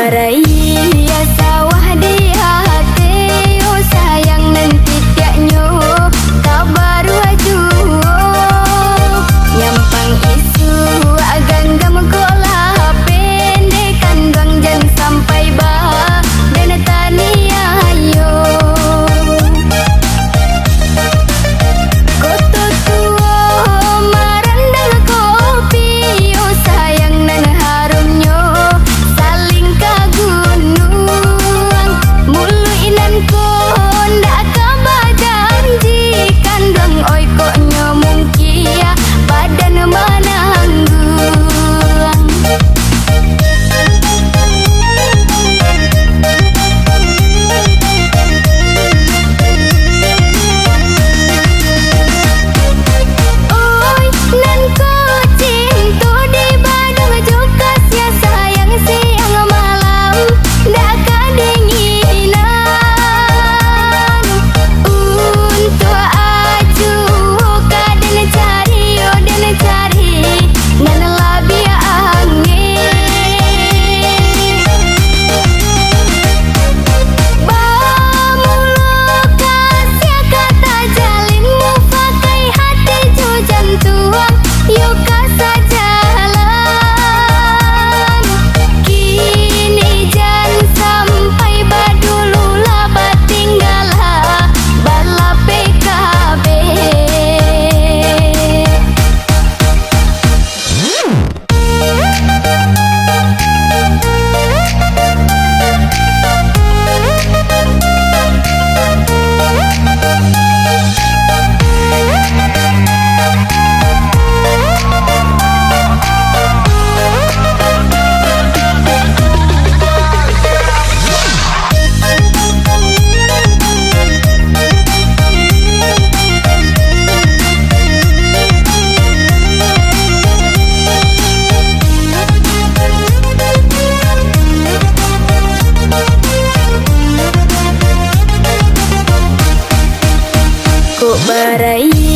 barai ya sawah di hati, oh sayang nanti tiaknyo kabar waju nyampang isu aganggam kolah pendekan bang jan sampai bah dan tania ayo koto tua marandang kopi, oh sayang nan harumnyo saling kagunung mulu inan ko ndak kabar janji kandang oi koknyo mungkia badan mananggung. Oi nan ko cintu di Badung juga sia sayang siang malam ndak kadinginan untuk aju kaden cari oh dan cari nan labia angin bamulu kasih kata jalin mufakai hati jujan tuang yuk kasa jalan kini jan sampai badulu laba tinggalah bala PKB. Kok barai